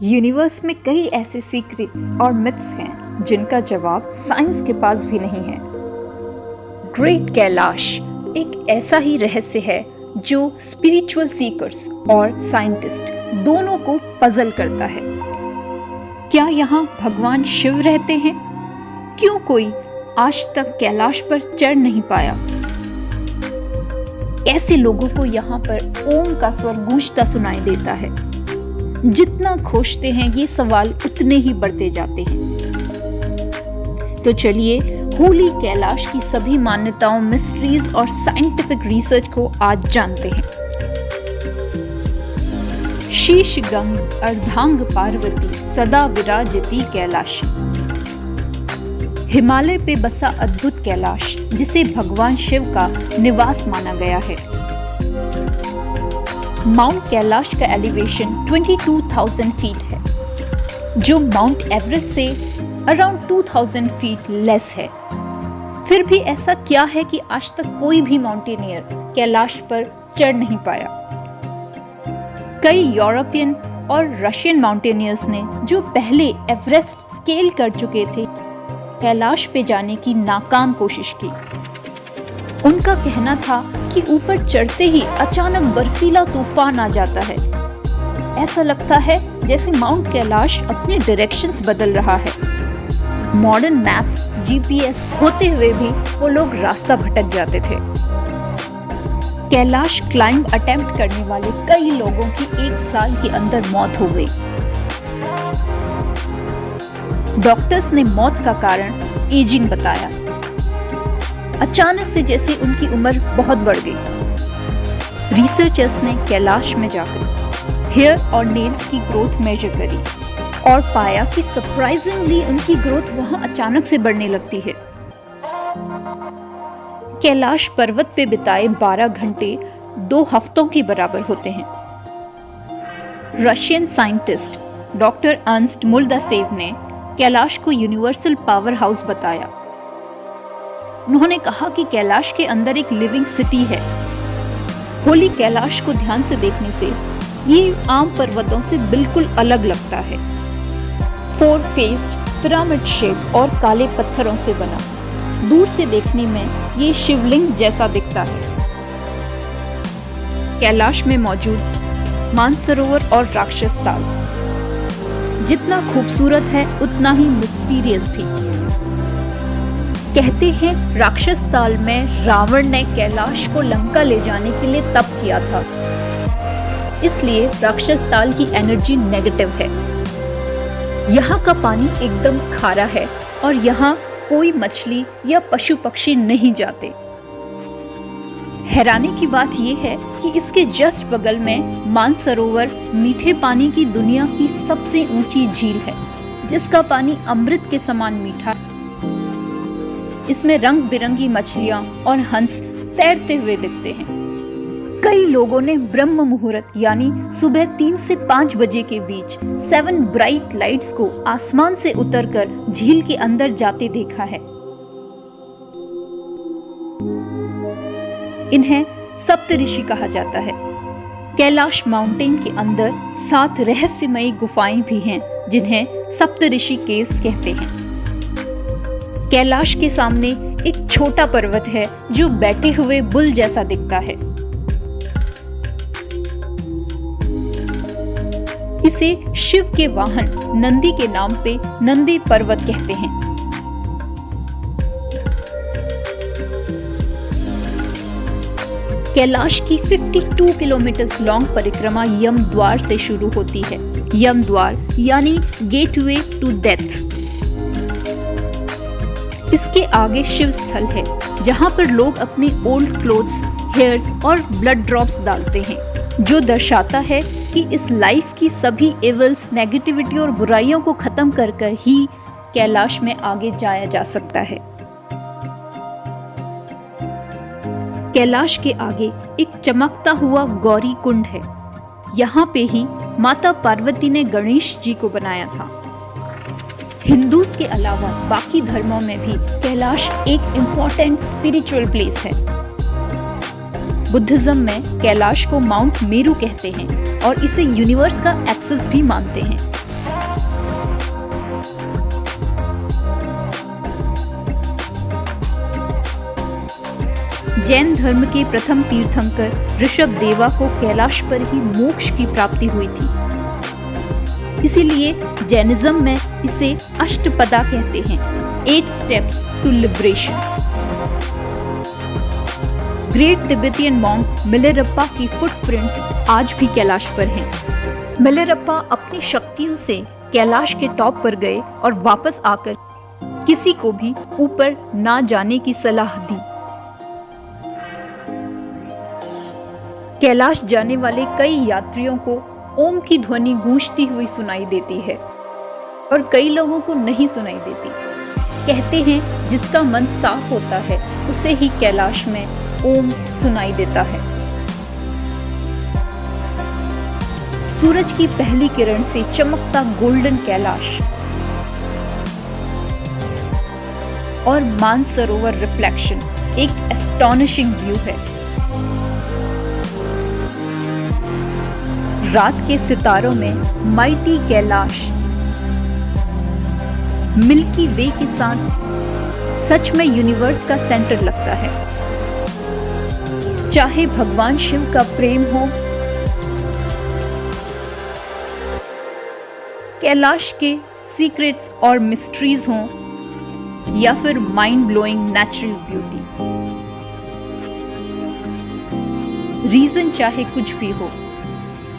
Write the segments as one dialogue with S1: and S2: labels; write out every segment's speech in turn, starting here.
S1: Universe में कई ऐसे सीक्रेट्स और मिथ्स हैं जिनका जवाब साइंस के पास भी नहीं है। ग्रेट कैलाश एक ऐसा ही रहस्य है जो स्पिरिचुअल सीकर्स और साइंटिस्ट दोनों को पजल करता है। क्या यहाँ भगवान शिव रहते हैं? क्यों कोई आज तक कैलाश पर चढ़ नहीं पाया? ऐसे लोगों को यहाँ पर ओम का स्वर गूंजता सुनाई देता है। जितना खोजते हैं ये सवाल उतने ही बढ़ते जाते हैं। तो चलिए होली कैलाश की सभी मान्यताओं, मिस्ट्रीज और साइंटिफिक रिसर्च को आज जानते हैं। शीश गंग अर्धांग पार्वती सदा विराजती कैलाश। हिमालय पे बसा अद्भुत कैलाश जिसे भगवान शिव का निवास माना गया है। माउंट कैलाश का एलिवेशन 22,000 फीट है, जो माउंट एवरेस्ट से अराउंड 2,000 फीट लेस है। फिर भी ऐसा क्या है कि आज तक कोई भी माउंटेनियर कैलाश पर चढ़ नहीं पाया? कई यूरोपियन और रशियन माउंटेनियर्स ने जो पहले एवरेस्ट स्केल कर चुके थे, कैलाश पे जाने की नाकाम कोशिश की। उनका कहना था कि ऊपर चढ़ते ही अचानक बर्फीला तूफान आ जाता है। ऐसा लगता है जैसे माउंट कैलाश अपने डायरेक्शंस बदल रहा है। मॉडर्न मैप्स, जीपीएस होते हुए भी वो लोग रास्ता भटक जाते थे। कैलाश क्लाइंब अटेम्प्ट करने वाले कई लोगों की 1 साल के अंदर मौत हो गई। डॉक्टर्स ने मौत का कारण एजिंग बताया। अचानक से जैसे उनकी उम्र बहुत बढ़ गई। रिसर्चर्स ने कैलाश में जाकर हेयर और नेल्स की ग्रोथ मेजर करी और पाया कि सरप्राइजिंगली उनकी ग्रोथ वहां अचानक से बढ़ने लगती है। कैलाश पर्वत पे बिताए 12 घंटे 2 हफ्तों के बराबर होते हैं। रशियन साइंटिस्ट डॉक्टर अर्न्स्ट मुल्दासेव ने कैलाश को यूनिवर्सल पावर हाउस बताया। उन्होंने कहा कि कैलाश के अंदर एक लिविंग सिटी है। होली कैलाश को ध्यान से देखने से ये आम पर्वतों से बिल्कुल अलग लगता है। 4 फेस्ड पिरामिड शेप और काले पत्थरों से बना। दूर से देखने में ये शिवलिंग जैसा दिखता है। कैलाश में मौजूद मानसरोवर और राक्षस ताल जितना खूबसूरत है उतना ही मिस्टीरियस भी। कहते हैं राक्षस ताल में रावण ने कैलाश को लंका ले जाने के लिए तप किया था, इसलिए राक्षस ताल की एनर्जी नेगेटिव है। यहाँ का पानी एकदम खारा है और यहाँ कोई मछली या पशु पक्षी नहीं जाते। हैरानी की बात यह है कि इसके जस्ट बगल में मानसरोवर मीठे पानी की दुनिया की सबसे ऊंची झील है, जिसका पानी अमृत के समान मीठा है। इसमें रंग बिरंगी मछलियां और हंस तैरते हुए दिखते हैं। कई लोगों ने ब्रह्म मुहूर्त यानी सुबह 3 से 5 बजे के बीच 7 ब्राइट लाइट्स को आसमान से उतरकर झील के अंदर जाते देखा है। इन्हें सप्तऋषि कहा जाता है। कैलाश माउंटेन के अंदर 7 रहस्यमयी गुफाएं भी हैं, जिन्हें सप्तऋषि केव्स कहते हैं। कैलाश के सामने एक छोटा पर्वत है जो बैठे हुए बुल जैसा दिखता है। इसे शिव के वाहन नंदी के नाम पे नंदी पर्वत कहते हैं। कैलाश की 52 किलोमीटर लॉन्ग परिक्रमा यम द्वार से शुरू होती है। यम द्वार यानी गेटवे टू डेथ। इसके आगे शिव स्थल है, जहां पर लोग अपनी ओल्ड क्लोथ्स, हेयर्स और ब्लड ड्रॉप्स डालते हैं, जो दर्शाता है कि इस लाइफ की सभी एविल्स, नेगेटिविटी और बुराइयों को खत्म कर कर ही कैलाश में आगे जाया जा सकता है। कैलाश के आगे एक चमकता हुआ गौरी कुंड है। यहाँ पे ही माता पार्वती ने गणेश जी को बनाया था। हिंदूज के अलावा बाकी धर्मों में भी कैलाश एक इम्पोर्टेंट स्पिरिचुअल प्लेस है। बुद्धिज्म में कैलाश को माउंट मेरू कहते हैं और इसे यूनिवर्स का एक्सेस भी मानते हैं। जैन धर्म के प्रथम तीर्थंकर ऋषभदेवा को कैलाश पर ही मोक्ष की प्राप्ति हुई थी। इसीलिए जैनिज्म में इसे अष्टपदा कहते हैं, 8 steps to liberation. Great Tibetan monk Milarepa की फुटप्रिंट्स आज भी कैलाश पर हैं। मिलारेप्पा अपनी शक्तियों से कैलाश के टॉप पर गए और वापस आकर किसी को भी ऊपर ना जाने की सलाह दी। कैलाश जाने वाले कई यात्रियों को ओम की ध्वनि गूंजती हुई सुनाई देती है और कई लोगों को नहीं सुनाई देती। कहते हैं जिसका मन साफ होता है उसे ही कैलाश में ओम सुनाई देता है। सूरज की पहली किरण से चमकता गोल्डन कैलाश और मानसरोवर रिफ्लेक्शन एक एस्टॉनिशिंग व्यू है। रात के सितारों में माइटी कैलाश मिल्की वे के साथ सच में यूनिवर्स का सेंटर लगता है। चाहे भगवान शिव का प्रेम हो, कैलाश के सीक्रेट्स और मिस्ट्रीज हों, या फिर mind blowing natural beauty, reason चाहे कुछ भी हो,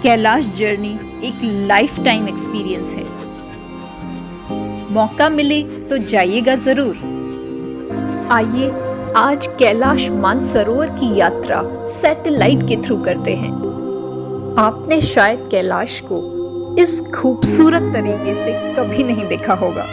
S1: कैलाश जर्नी एक लाइफ टाइम एक्सपीरियंस है। मौका मिले तो जाइएगा जरूर। आइए आज कैलाश मानसरोवर की यात्रा सैटेलाइट के थ्रू करते हैं। आपने शायद कैलाश को इस खूबसूरत तरीके से कभी नहीं देखा होगा।